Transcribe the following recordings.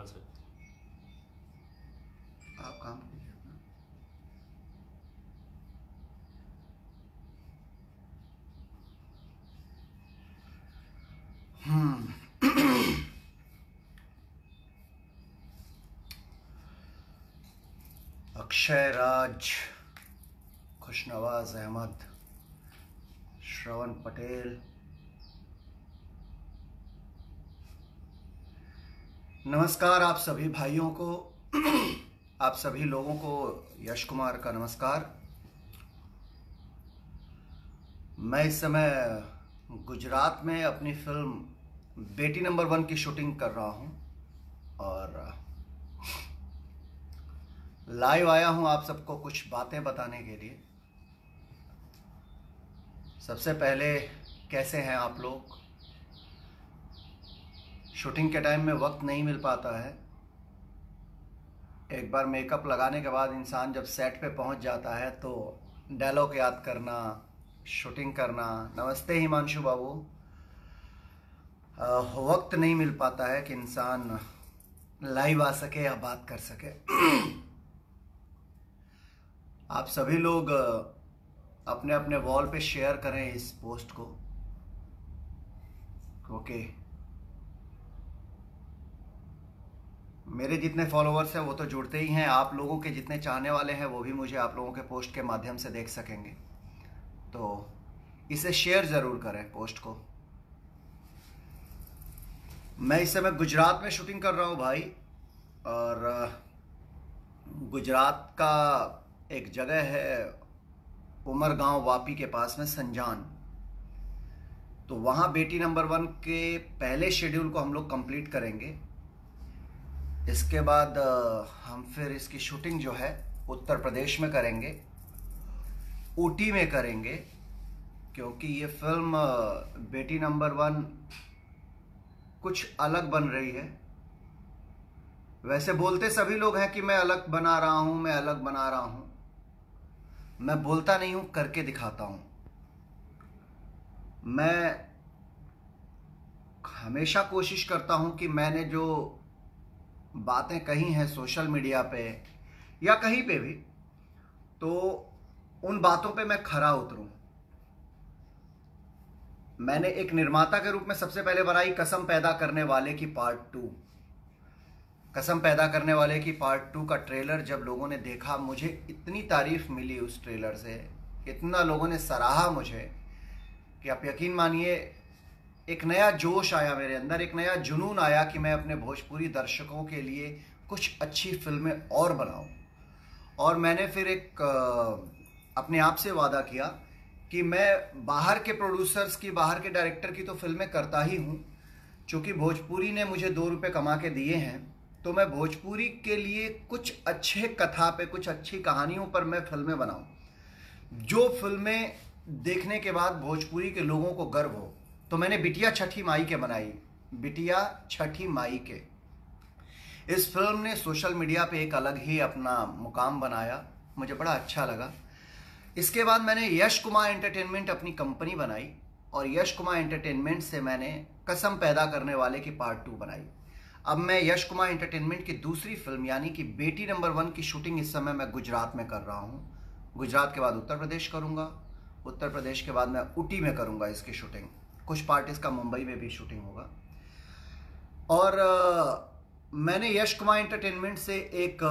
से। आप काम कीजिए अपना। अक्षय राज, खुशनवाज अहमद, श्रवण पटेल, नमस्कार आप सभी भाइयों को, आप सभी लोगों को यश कुमार का नमस्कार। मैं इस समय गुजरात में अपनी फिल्म बेटी नंबर 1 की शूटिंग कर रहा हूं और लाइव आया हूं आप सबको कुछ बातें बताने के लिए। सबसे पहले कैसे हैं आप लोग? शूटिंग के टाइम में वक्त नहीं मिल पाता है। एक बार मेकअप लगाने के बाद इंसान जब सेट पे पहुंच जाता है तो डायलॉग याद करना, शूटिंग करना। नमस्ते हिमांशु बाबू। वक्त नहीं मिल पाता है कि इंसान लाइव आ सके या बात कर सके। आप सभी लोग अपने अपने वॉल पे शेयर करें इस पोस्ट को, क्योंकि मेरे जितने फॉलोअर्स हैं वो तो जुड़ते ही हैं, आप लोगों के जितने चाहने वाले हैं वो भी मुझे आप लोगों के पोस्ट के माध्यम से देख सकेंगे। तो इसे शेयर ज़रूर करें पोस्ट को। मैं इस समय गुजरात में शूटिंग कर रहा हूँ भाई, और गुजरात का एक जगह है उमरगांव वापी के पास में, संजान। तो वहाँ बेटी नंबर 1 के पहले शेड्यूल को हम लोग कंप्लीट करेंगे। इसके बाद हम फिर इसकी शूटिंग जो है उत्तर प्रदेश में करेंगे, ऊटी में करेंगे, क्योंकि ये फिल्म बेटी नंबर 1 कुछ अलग बन रही है। वैसे बोलते सभी लोग हैं कि मैं अलग बना रहा हूं, मैं अलग बना रहा हूं। मैं बोलता नहीं हूं, करके दिखाता हूं। मैं हमेशा कोशिश करता हूं कि मैंने जो बातें कही हैं सोशल मीडिया पे या कहीं पे भी, तो उन बातों पे मैं खरा उतरूं। मैंने एक निर्माता के रूप में सबसे पहले बनाई कसम पैदा करने वाले की पार्ट 2। कसम पैदा करने वाले की पार्ट 2 का ट्रेलर जब लोगों ने देखा, मुझे इतनी तारीफ मिली उस ट्रेलर से, इतना लोगों ने सराहा मुझे कि आप यकीन मानिए एक नया जोश आया मेरे अंदर, एक नया जुनून आया कि मैं अपने भोजपुरी दर्शकों के लिए कुछ अच्छी फिल्में और बनाऊं। और मैंने फिर एक अपने आप से वादा किया कि मैं बाहर के प्रोड्यूसर्स की, बाहर के डायरेक्टर की तो फिल्में करता ही हूं, चूँकि भोजपुरी ने मुझे 2 रुपये कमा के दिए हैं, तो मैं भोजपुरी के लिए कुछ अच्छे कथा पे, कुछ अच्छी कहानियों पर मैं फिल्में बनाऊं, जो फिल्में देखने के बाद भोजपुरी के लोगों को गर्व हो। तो मैंने बिटिया छठी माई के बनाई, बिटिया छठी माई के। इस फिल्म ने सोशल मीडिया पे एक अलग ही अपना मुकाम बनाया, मुझे बड़ा अच्छा लगा। इसके बाद मैंने यश कुमार एंटरटेनमेंट अपनी कंपनी बनाई, और यश कुमार एंटरटेनमेंट से मैंने कसम पैदा करने वाले की पार्ट 2 बनाई। अब मैं यश कुमार एंटरटेनमेंट की दूसरी फिल्म यानी कि बेटी नंबर 1 की शूटिंग इस समय मैं गुजरात में कर रहा हूँ। गुजरात के बाद उत्तर प्रदेश करूँगा, उत्तर प्रदेश के बाद मैं ऊटी में करूँगा इसकी शूटिंग। कुछ पार्ट इसका मुंबई में भी शूटिंग होगा। और मैंने यश कुमार एंटरटेनमेंट से एक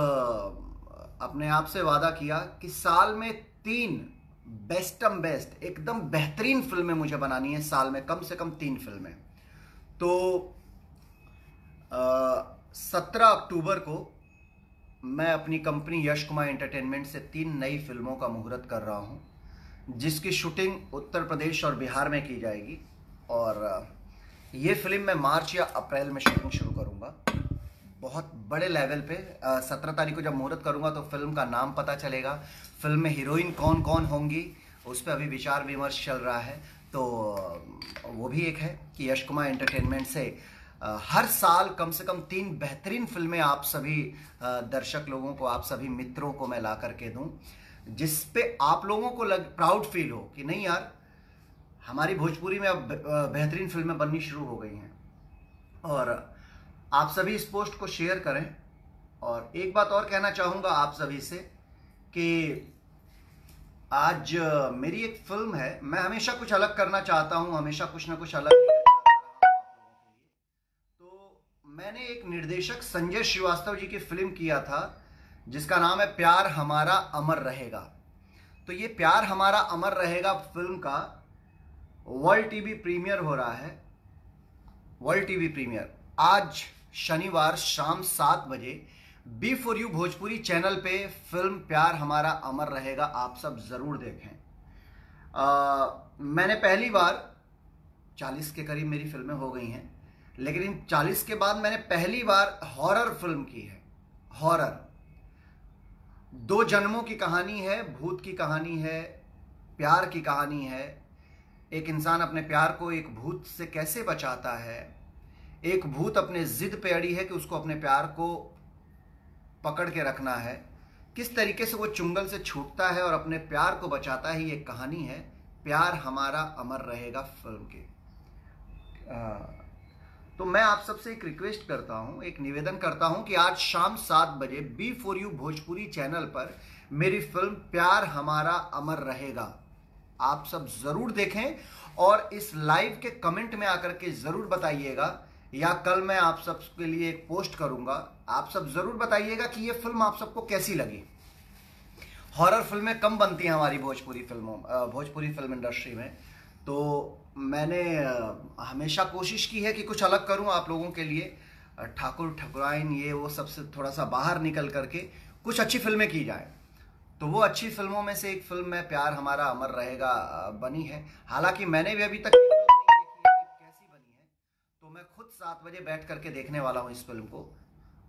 अपने आप से वादा किया कि साल में 3 बेस्टम बेस्ट, एकदम बेहतरीन फिल्में मुझे बनानी है, साल में कम से कम 3 फिल्में। तो 17 अक्टूबर को मैं अपनी कंपनी यश कुमार एंटरटेनमेंट से 3 नई फिल्मों का मुहूर्त कर रहा हूं, जिसकी शूटिंग उत्तर प्रदेश और बिहार में की जाएगी। और ये फिल्म मैं मार्च या अप्रैल में शूटिंग शुरू करूंगा, बहुत बड़े लेवल पे। 17 तारीख को जब मुहूर्त करूंगा तो फिल्म का नाम पता चलेगा, फिल्म में हीरोइन कौन कौन होंगी, उस पर अभी विचार विमर्श चल रहा है। तो वो भी एक है कि यश कुमार एंटरटेनमेंट से हर साल कम से कम 3 बेहतरीन फिल्में आप सभी दर्शक लोगों को, आप सभी मित्रों को मैं ला करके दूं, जिस पे आप लोगों को प्राउड फील हो कि नहीं यार, हमारी भोजपुरी में अब बेहतरीन फिल्में बननी शुरू हो गई हैं। और आप सभी इस पोस्ट को शेयर करें। और एक बात और कहना चाहूँगा आप सभी से कि आज मेरी एक फिल्म है। मैं हमेशा कुछ अलग करना चाहता हूँ, हमेशा कुछ ना कुछ अलग लेकर के आता रहा हूँ आप लोगों के लिए। तो मैंने एक निर्देशक संजय श्रीवास्तव जी की फिल्म किया था जिसका नाम है प्यार हमारा अमर रहेगा। तो ये प्यार हमारा अमर रहेगा फिल्म का वर्ल्ड टीवी प्रीमियर हो रहा है। वर्ल्ड टीवी प्रीमियर आज शनिवार शाम 7 बजे B4U भोजपुरी चैनल पे फिल्म प्यार हमारा अमर रहेगा, आप सब जरूर देखें। मैंने पहली बार 40 के करीब मेरी फिल्में हो गई हैं, लेकिन इन 40 के बाद मैंने पहली बार हॉरर फिल्म की है। हॉरर 2 जन्मों की कहानी है, भूत की कहानी है, प्यार की कहानी है। एक इंसान अपने प्यार को एक भूत से कैसे बचाता है। एक भूत अपने जिद पे अड़ी है कि उसको अपने प्यार को पकड़ के रखना है। किस तरीके से वो चुंगल से छूटता है और अपने प्यार को बचाता है, ये कहानी है प्यार हमारा अमर रहेगा फिल्म के। तो मैं आप सबसे एक रिक्वेस्ट करता हूं, एक निवेदन करता हूं कि आज शाम 7 बजे B4U भोजपुरी चैनल पर मेरी फिल्म प्यार हमारा अमर रहेगा आप सब जरूर देखें। और इस लाइव के कमेंट में आकर के जरूर बताइएगा, या कल मैं आप सबके लिए एक पोस्ट करूंगा, आप सब जरूर बताइएगा कि ये फिल्म आप सबको कैसी लगी। हॉरर फिल्में कम बनती हैं हमारी भोजपुरी फिल्म इंडस्ट्री में, तो मैंने हमेशा कोशिश की है कि कुछ अलग करूं आप लोगों के लिए। ठाकुर ठकुराइन ये वो सबसे थोड़ा सा बाहर निकल करके कुछ अच्छी फिल्में की जाए। तो वो अच्छी फिल्मों में से एक फिल्म में प्यार हमारा अमर रहेगा बनी है। हालांकि मैंने भी अभी तक ये फिल्म नहीं देखी है कि कैसी बनी है, तो मैं खुद 7 बजे बैठ करके देखने वाला हूँ इस फिल्म को।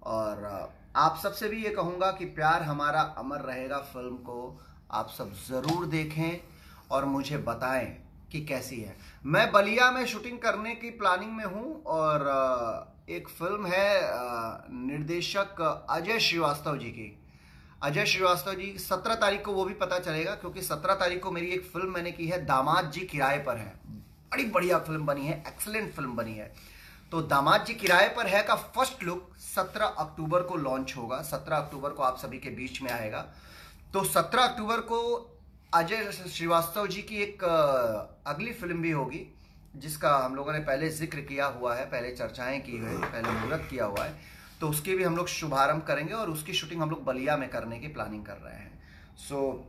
और आप सबसे भी ये कहूँगा कि प्यार हमारा अमर रहेगा फिल्म को आप सब ज़रूर देखें और मुझे बताएं कि कैसी है। मैं बलिया में शूटिंग करने की प्लानिंग में हूँ और एक फिल्म है निर्देशक अजय श्रीवास्तव जी की। अजय श्रीवास्तव जी 17 तारीख को वो भी पता चलेगा, क्योंकि 17 तारीख को मेरी एक फिल्म मैंने की है दामाद जी किराए पर है। बड़ी बढ़िया फिल्म बनी है, एक्सीलेंट फिल्म बनी है। तो दामाद जी किराए पर है का फर्स्ट लुक 17 अक्टूबर को लॉन्च होगा। 17 अक्टूबर को आप सभी के बीच में आएगा। तो 17 अक्टूबर को अजय श्रीवास्तव जी की एक अगली फिल्म भी होगी जिसका हम लोगों ने पहले जिक्र किया हुआ है, पहले चर्चाएं की हुई, पहले मुहूर्त किया हुआ है। तो उसके भी हम लोग शुभारंभ करेंगे और उसकी शूटिंग हम लोग बलिया में करने की प्लानिंग कर रहे हैं। सो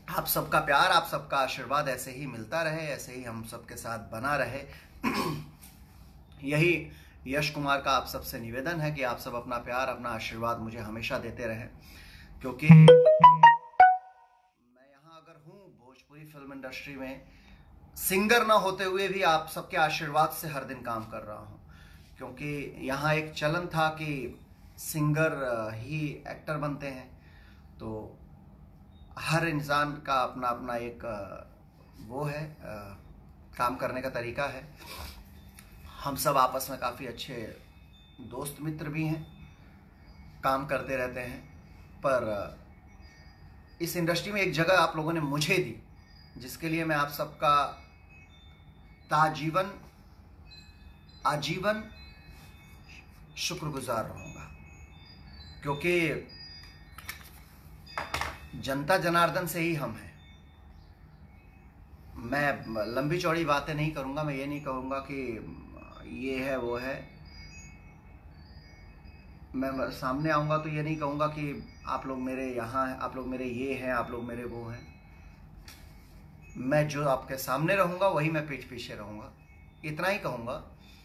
आप सबका प्यार, आप सबका आशीर्वाद ऐसे ही मिलता रहे, ऐसे ही हम सबके साथ बना रहे। यही यश कुमार का आप सबसे निवेदन है कि आप सब अपना प्यार, अपना आशीर्वाद मुझे हमेशा देते रहें, क्योंकि मैं यहाँ अगर हूँ भोजपुरी फिल्म इंडस्ट्री में सिंगर ना होते हुए भी आप सबके आशीर्वाद से हर दिन काम कर रहा हूँ। क्योंकि यहाँ एक चलन था कि सिंगर ही एक्टर बनते हैं, तो हर इंसान का अपना अपना एक वो है काम करने का तरीका है। हम सब आपस में काफ़ी अच्छे दोस्त मित्र भी हैं, काम करते रहते हैं। पर इस इंडस्ट्री में एक जगह आप लोगों ने मुझे दी, जिसके लिए मैं आप सबका आजीवन शुक्रगुजार रहूंगा। क्योंकि जनता जनार्दन से ही हम हैं। मैं लंबी चौड़ी बातें नहीं करूंगा, मैं ये नहीं कहूंगा कि ये है वो है। मैं सामने आऊंगा तो ये नहीं कहूंगा कि आप लोग मेरे यहाँ हैं, आप लोग मेरे ये हैं, आप लोग मेरे वो हैं। मैं जो आपके सामने रहूंगा वही मैं पीठ पीछे रहूंगा। इतना ही कहूंगा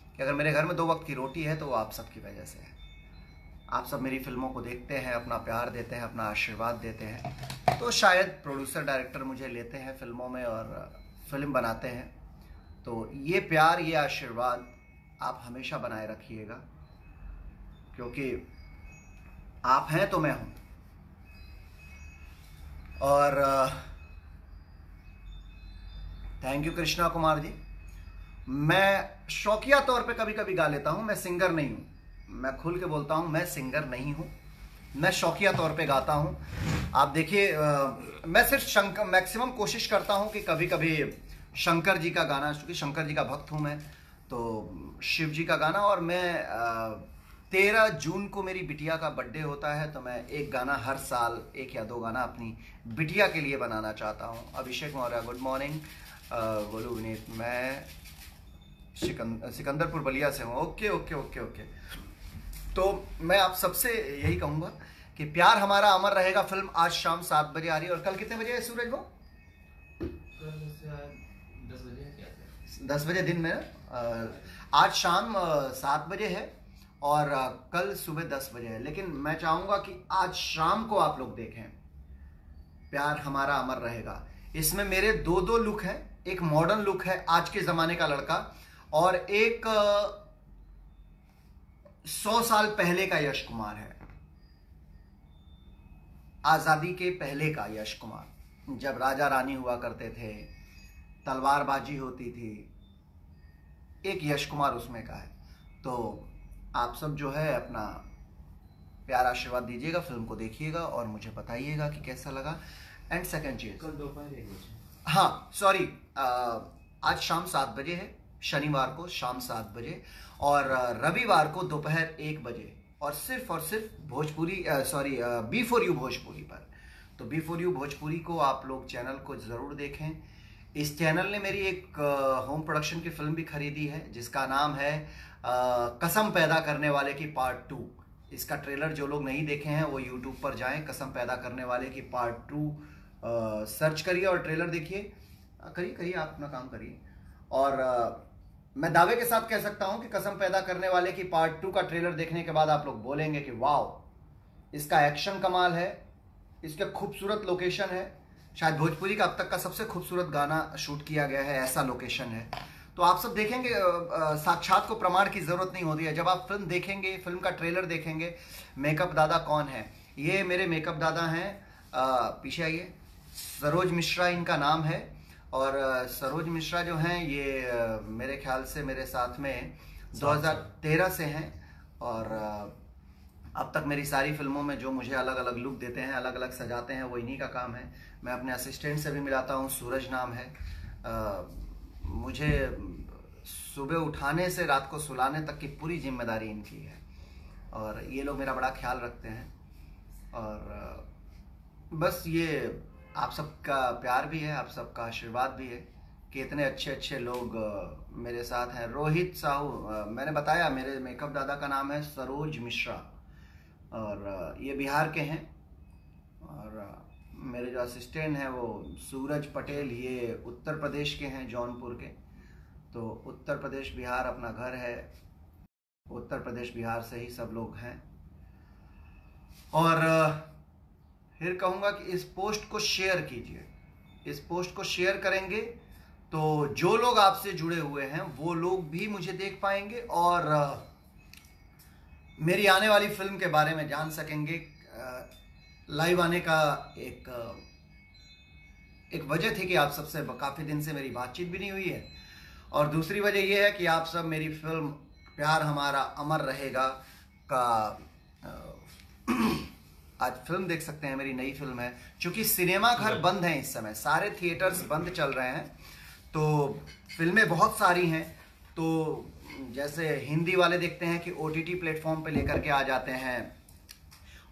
कि अगर मेरे घर में 2 वक्त की रोटी है तो वो आप सबकी वजह से है। आप सब मेरी फिल्मों को देखते हैं, अपना प्यार देते हैं, अपना आशीर्वाद देते हैं, तो शायद प्रोड्यूसर डायरेक्टर मुझे लेते हैं फिल्मों में और फिल्म बनाते हैं। तो ये प्यार, ये आशीर्वाद आप हमेशा बनाए रखिएगा, क्योंकि आप हैं तो मैं हूं। और थैंक यू कृष्णा कुमार जी। मैं शौकिया तौर पे कभी कभी गा लेता हूं, मैं सिंगर नहीं हूं। मैं खुल के बोलता हूं, मैं सिंगर नहीं हूं, मैं शौकिया तौर पे गाता हूं। आप देखिए, मैं सिर्फ मैक्सिमम कोशिश करता हूं कि कभी कभी शंकर जी का गाना, क्योंकि शंकर जी का भक्त हूं मैं, तो शिव जी का गाना, और मैं 13 जून को मेरी बिटिया का बर्थडे होता है, तो मैं एक गाना हर साल, एक या दो गाना अपनी बिटिया के लिए बनाना चाहता हूँ। अभिषेक मौर्य, गुड मॉर्निंग। बोलू विनीत, मैं सिकंदरपुर बलिया से हूँ। Okay okay okay okay. तो मैं आप सबसे यही कहूँगा कि प्यार हमारा अमर रहेगा फिल्म आज शाम 7 बजे आ रही है। और कल कितने बजे है सूरज वो? 10 बजे दिन में। आज शाम 7 बजे है और कल सुबह 10 बजे है। लेकिन मैं चाहूंगा कि आज शाम को आप लोग देखें प्यार हमारा अमर रहेगा। इसमें मेरे दो लुक हैं। एक मॉडर्न लुक है, आज के जमाने का लड़का, और एक 100 साल पहले का यश कुमार है, आजादी के पहले का यश कुमार, जब राजा रानी हुआ करते थे, तलवारबाजी होती थी, एक यश कुमार उसमें का है। तो आप सब जो है अपना प्यार आशीर्वाद दीजिएगा, फिल्म को देखिएगा और मुझे बताइएगा कि कैसा लगा। एंड सेकंड चीज, कल दोपहर 1 बजे, हाँ सॉरी, आज शाम 7 बजे है, शनिवार को शाम 7 बजे, और रविवार को दोपहर 1 बजे, और सिर्फ भोजपुरी B4U भोजपुरी पर। तो B4U भोजपुरी को आप लोग चैनल को जरूर देखें। इस चैनल ने मेरी एक होम प्रोडक्शन की फिल्म भी खरीदी है जिसका नाम है कसम पैदा करने वाले की पार्ट 2। इसका ट्रेलर जो लोग नहीं देखे हैं वो यूट्यूब पर जाएं, कसम पैदा करने वाले की पार्ट 2 सर्च करिए और ट्रेलर देखिए। करिए आप अपना काम करिए। और मैं दावे के साथ कह सकता हूं कि कसम पैदा करने वाले की पार्ट 2 का ट्रेलर देखने के बाद आप लोग बोलेंगे कि वाह, इसका एक्शन कमाल है, इसके खूबसूरत लोकेशन है, शायद भोजपुरी का अब तक का सबसे खूबसूरत गाना शूट किया गया है, ऐसा लोकेशन है। तो आप सब देखेंगे, साक्षात को प्रमाण की जरूरत नहीं होती है। जब आप फिल्म देखेंगे, फिल्म का ट्रेलर देखेंगे, मेकअप दादा कौन है, ये मेरे मेकअप दादा हैं, पीछे आइए, सरोज मिश्रा इनका नाम है। और सरोज मिश्रा जो हैं ये मेरे ख्याल से मेरे साथ में 2013 से हैं, और अब तक मेरी सारी फिल्मों में जो मुझे अलग अलग लुक देते हैं, अलग अलग सजाते हैं, वो इन्हीं का काम है। मैं अपने असिस्टेंट से भी मिलाता हूँ, सूरज नाम है। मुझे सुबह उठाने से रात को सुलाने तक की पूरी जिम्मेदारी इनकी है, और ये लोग मेरा बड़ा ख्याल रखते हैं। और बस ये आप सबका प्यार भी है, आप सबका आशीर्वाद भी है कि इतने अच्छे अच्छे लोग मेरे साथ हैं। रोहित साहू, मैंने बताया मेरे मेकअप दादा का नाम है सरोज मिश्रा, और ये बिहार के हैं। और मेरे जो असिस्टेंट हैं वो सूरज पटेल, ये उत्तर प्रदेश के हैं, जौनपुर के। तो उत्तर प्रदेश बिहार अपना घर है, उत्तर प्रदेश बिहार से ही सब लोग हैं। और फिर कहूँगा कि इस पोस्ट को शेयर कीजिए। इस पोस्ट को शेयर करेंगे तो जो लोग आपसे जुड़े हुए हैं वो लोग भी मुझे देख पाएंगे और मेरी आने वाली फिल्म के बारे में जान सकेंगे। लाइव आने का एक वजह थी कि आप सबसे काफ़ी दिन से मेरी बातचीत भी नहीं हुई है, और दूसरी वजह यह है कि आप सब मेरी फिल्म प्यार हमारा अमर रहेगा का आज फिल्म देख सकते हैं। मेरी नई फिल्म है, चूंकि सिनेमा घर बंद हैं इस समय, सारे थिएटर्स बंद चल रहे हैं, तो फिल्में बहुत सारी हैं। तो जैसे हिंदी वाले देखते हैं कि OTT प्लेटफॉर्म पे लेकर के आ जाते हैं,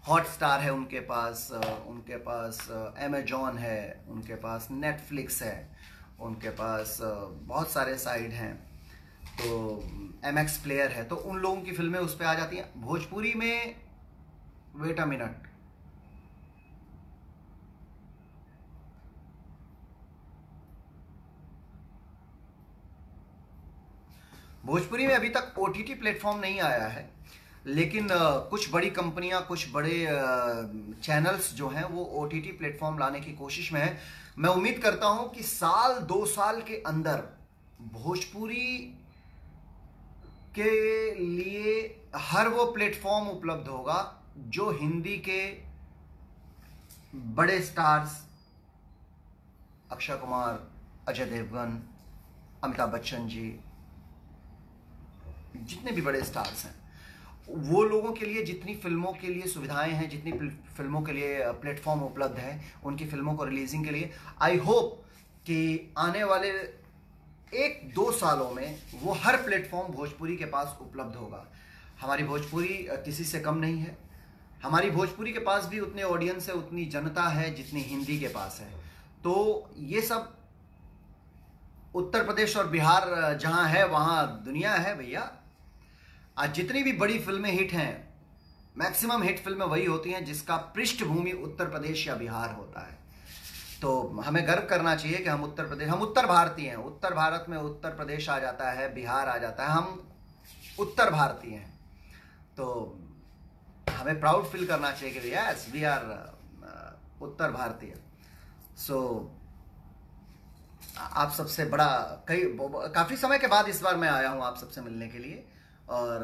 हॉटस्टार है उनके पास अमेजॉन है, उनके पास नेटफ्लिक्स है, उनके पास बहुत सारे साइट हैं, तो MX प्लेयर है, तो उन लोगों की फिल्में उस पर आ जाती हैं। भोजपुरी में वेट अ मिनट, भोजपुरी में अभी तक OTT प्लेटफॉर्म नहीं आया है, लेकिन कुछ बड़ी कंपनियां, कुछ बड़े चैनल्स जो हैं वो OTT प्लेटफॉर्म लाने की कोशिश में है। मैं उम्मीद करता हूं कि 1-2 साल के अंदर भोजपुरी के लिए हर वो प्लेटफॉर्म उपलब्ध होगा जो हिंदी के बड़े स्टार्स, अक्षय कुमार, अजय देवगन, अमिताभ बच्चन जी, जितने भी बड़े स्टार्स हैं, वो लोगों के लिए जितनी फिल्मों के लिए सुविधाएं हैं, जितनी फिल्मों के लिए प्लेटफॉर्म उपलब्ध है उनकी फिल्मों को रिलीजिंग के लिए, आई होप कि आने वाले 1-2 सालों में वो हर प्लेटफॉर्म भोजपुरी के पास उपलब्ध होगा। हमारी भोजपुरी किसी से कम नहीं है। हमारी भोजपुरी के पास भी उतने ऑडियंस है, उतनी जनता है जितनी हिंदी के पास है। तो ये सब उत्तर प्रदेश और बिहार जहां है वहां दुनिया है भैया। आज जितनी भी बड़ी फिल्में हिट हैं, मैक्सिमम हिट फिल्में वही होती हैं जिसका पृष्ठभूमि उत्तर प्रदेश या बिहार होता है। तो हमें गर्व करना चाहिए कि हम उत्तर भारतीय हैं। उत्तर भारत में उत्तर प्रदेश आ जाता है, बिहार आ जाता है, हम उत्तर भारतीय हैं। तो हमें प्राउड फील करना चाहिए कि यस वी आर उत्तर भारतीय। सो आप सबसे बड़ा काफी समय के बाद इस बार मैं आया हूं आप सबसे मिलने के लिए। और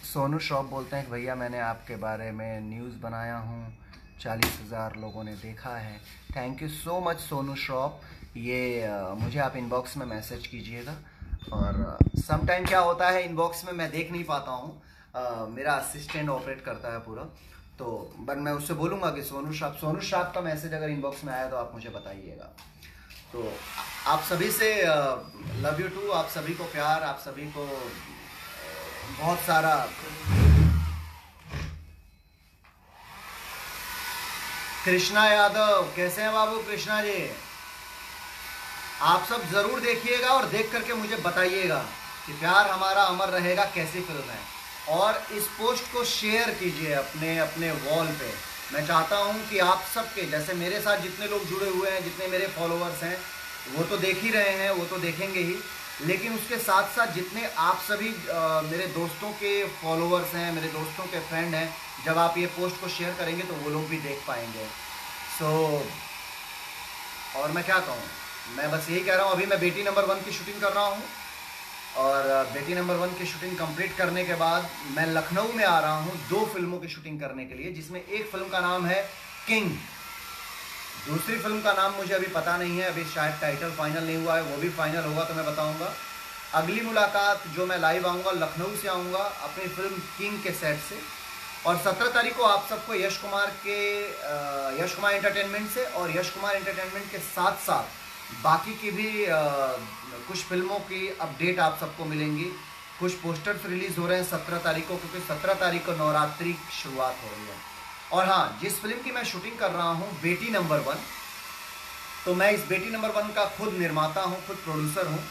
सोनू श्रॉफ बोलते हैं कि भैया मैंने आपके बारे में न्यूज़ बनाया हूँ, 40,000 लोगों ने देखा है। Thank you so much Sonu Shroff. ये मुझे आप इनबॉक्स में मैसेज कीजिएगा। और सम टाइम क्या होता है, इनबॉक्स में मैं देख नहीं पाता हूँ, मेरा असिस्टेंट ऑपरेट करता है पूरा। तो बट मैं उससे बोलूँगा कि सोनू श्रॉफ का मैसेज अगर इनबॉक्स में आया तो आप मुझे बताइएगा। तो आप सभी से लव यू टू, आप सभी को प्यार, आप सभी को बहुत सारा। कृष्णा यादव कैसे हैं बाबू? कृष्णा जी आप सब जरूर देखिएगा और देख करके मुझे बताइएगा कि प्यार हमारा अमर रहेगा कैसी फिल्म है। और इस पोस्ट को शेयर कीजिए अपने अपने वॉल पे। मैं चाहता हूं कि आप सबके जैसे मेरे साथ जितने लोग जुड़े हुए हैं, जितने मेरे फॉलोअर्स हैं, वो तो देख ही रहे हैं, वो तो देखेंगे ही, लेकिन उसके साथ साथ जितने आप सभी मेरे दोस्तों के फॉलोअर्स हैं, मेरे दोस्तों के फ्रेंड हैं, जब आप ये पोस्ट को शेयर करेंगे तो वो लोग भी देख पाएंगे। और मैं क्या कहूँ, मैं बस यही कह रहा हूँ, अभी मैं बेटी नंबर 1 की शूटिंग कर रहा हूँ और बेटी नंबर 1 की शूटिंग कंप्लीट करने के बाद मैं लखनऊ में आ रहा हूँ 2 फिल्मों की शूटिंग करने के लिए, जिसमें एक फिल्म का नाम है किंग, दूसरी फिल्म का नाम मुझे अभी पता नहीं है, अभी शायद टाइटल फाइनल नहीं हुआ है, वो भी फाइनल होगा तो मैं बताऊंगा। अगली मुलाकात जो मैं लाइव आऊँगा, लखनऊ से आऊँगा अपनी फिल्म किंग के सेट से। और 17 तारीख को आप सबको यश कुमार एंटरटेनमेंट से और यश कुमार एंटरटेनमेंट के साथ साथ बाकी की भी कुछ फिल्मों की अपडेट आप सबको मिलेंगी। कुछ पोस्टर्स रिलीज हो रहे हैं 17 तारीख को, क्योंकि 17 तारीख को नवरात्रि की शुरुआत हो रही है। और हाँ, जिस फिल्म की मैं शूटिंग कर रहा हूँ बेटी नंबर 1, तो मैं इस बेटी नंबर 1 का खुद निर्माता हूँ, खुद प्रोड्यूसर हूँ।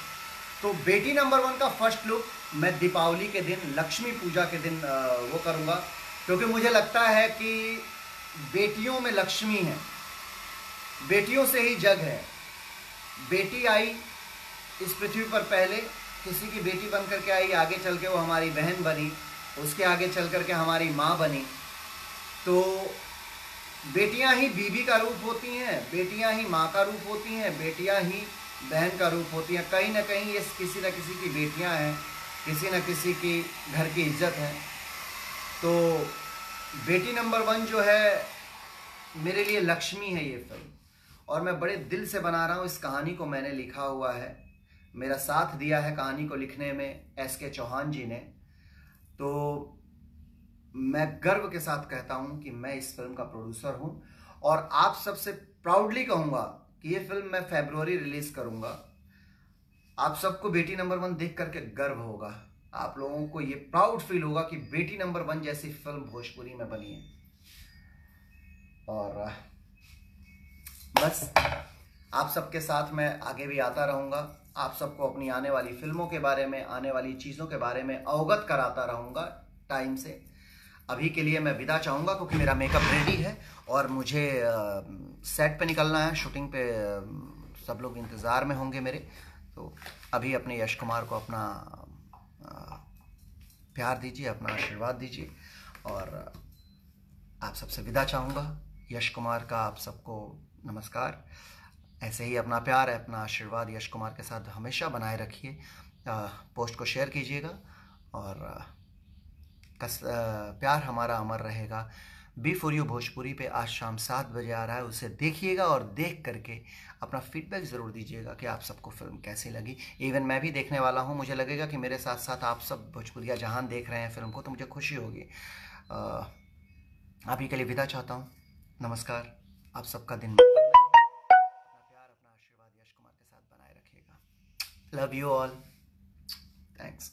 तो बेटी नंबर 1 का फर्स्ट लुक मैं दीपावली के दिन, लक्ष्मी पूजा के दिन वो करूँगा, क्योंकि मुझे लगता है कि बेटियों में लक्ष्मी है, बेटियों से ही जग है। बेटी आई इस पृथ्वी पर, पहले किसी की बेटी बन करके आई, आगे चल के वो हमारी बहन बनी, उसके आगे चल करके हमारी माँ बनी। तो बेटियां ही बीवी का रूप होती हैं, बेटियां ही माँ का रूप होती हैं, बेटियां ही बहन का रूप होती हैं। कहीं ना कहीं ये किसी न किसी की बेटियां हैं, किसी न किसी की घर की इज्जत है। तो बेटी नंबर 1 जो है मेरे लिए लक्ष्मी है ये फिल्म, और मैं बड़े दिल से बना रहा हूँ। इस कहानी को मैंने लिखा हुआ है, मेरा साथ दिया है कहानी को लिखने में SK चौहान जी ने। तो मैं गर्व के साथ कहता हूँ कि मैं इस फिल्म का प्रोड्यूसर हूँ, और आप सबसे प्राउडली कहूँगा कि ये फिल्म मैं फरवरी रिलीज करूँगा। आप सबको बेटी नंबर 1 देख करके गर्व होगा, आप लोगों को ये प्राउड फील होगा कि बेटी नंबर 1 जैसी फिल्म भोजपुरी में बनी है। और बस आप सबके साथ मैं आगे भी आता रहूँगा, आप सबको अपनी आने वाली फिल्मों के बारे में, आने वाली चीज़ों के बारे में अवगत कराता रहूँगा टाइम से। अभी के लिए मैं विदा चाहूँगा, क्योंकि मेरा मेकअप रेडी है और मुझे सेट पे निकलना है, शूटिंग पे सब लोग इंतज़ार में होंगे मेरे। तो अभी अपने यश कुमार को अपना प्यार दीजिए, अपना आशीर्वाद दीजिए, और आप सबसे विदा चाहूँगा। यश कुमार का आप सबको नमस्कार। ऐसे ही अपना प्यार, अपना आशीर्वाद यश कुमार के साथ हमेशा बनाए रखिए। पोस्ट को शेयर कीजिएगा, और प्यार हमारा अमर रहेगा। बी फॉर यू भोजपुरी पे आज शाम 7 बजे आ रहा है, उसे देखिएगा और देख करके अपना फीडबैक ज़रूर दीजिएगा कि आप सबको फिल्म कैसी लगी। इवन मैं भी देखने वाला हूँ, मुझे लगेगा कि मेरे साथ साथ आप सब भोजपुरिया जहान देख रहे हैं फिल्म को, तो मुझे खुशी होगी। अभी के लिए विदा चाहता हूँ, नमस्कार। आप सबका दिन अपना प्यार, अपना आशीर्वाद यश कुमार के साथ बनाए रखें। Love you all, thanks.